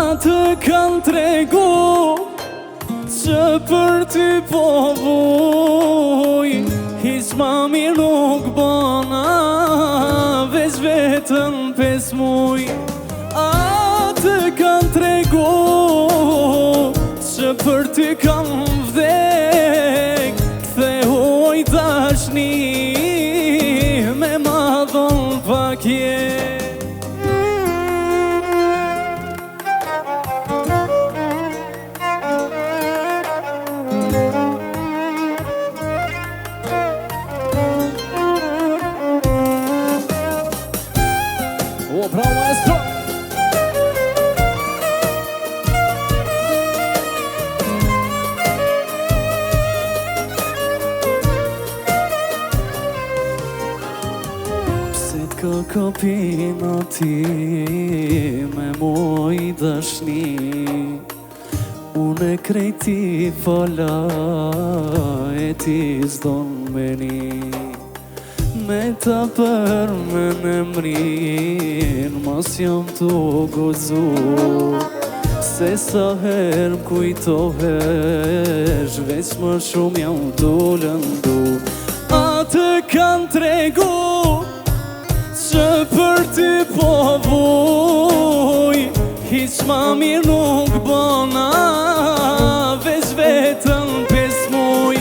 Atë kanë tregu që për ty po vuj, hiq ma mirë nuk bona, veç vetën 5 muj. Atë kanë tregu që për ty kam vdek, kthehoj tashni me ma dhon pak jetë. Bravo maestro! Pse t'ka kapina ti me moj dashni, unë e krejti fala e ti s'don meni. Me ta për me në mrin, mas jam t'u gozu, se sa her m'kujtohesh, veç më shumë jam t'u lëndu. Atë kanë tregu që për ty po vuj, hiq ma mirë nuk bona, veç vetën 5 muj.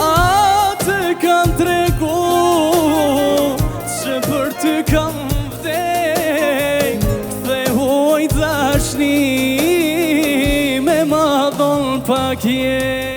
Atë kanë tregu që për ty kam vdek, kthehoj tashni me ma dhon pak jetë.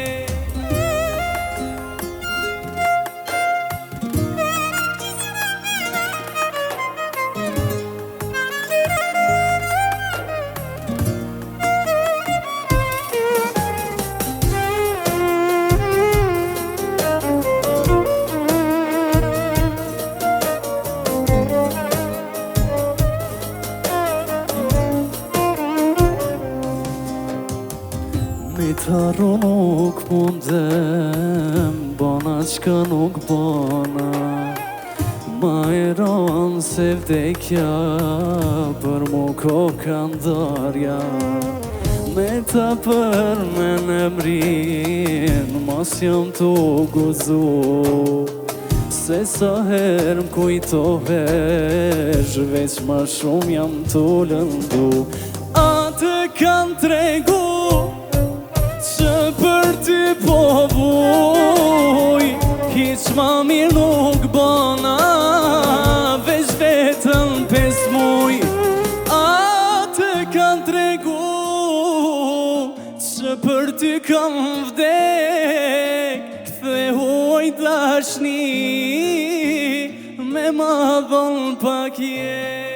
Me t'harru nuk mundem, bona qka nuk bona, ma e ranë se vdekja, për mu koka ndarja. Me ta për me në mrin, mas jam t'u guzu, se sa her m'kujtohesh, veç ma shumë jam t'u lëndu. Atë kanë tregu që për ty po vuj, hiq ma mirë nuk bona, veç vetën 5 muj. Atë kanë tregu që për ty kam vdek, kthehoj tashni me ma dhon pak jetë.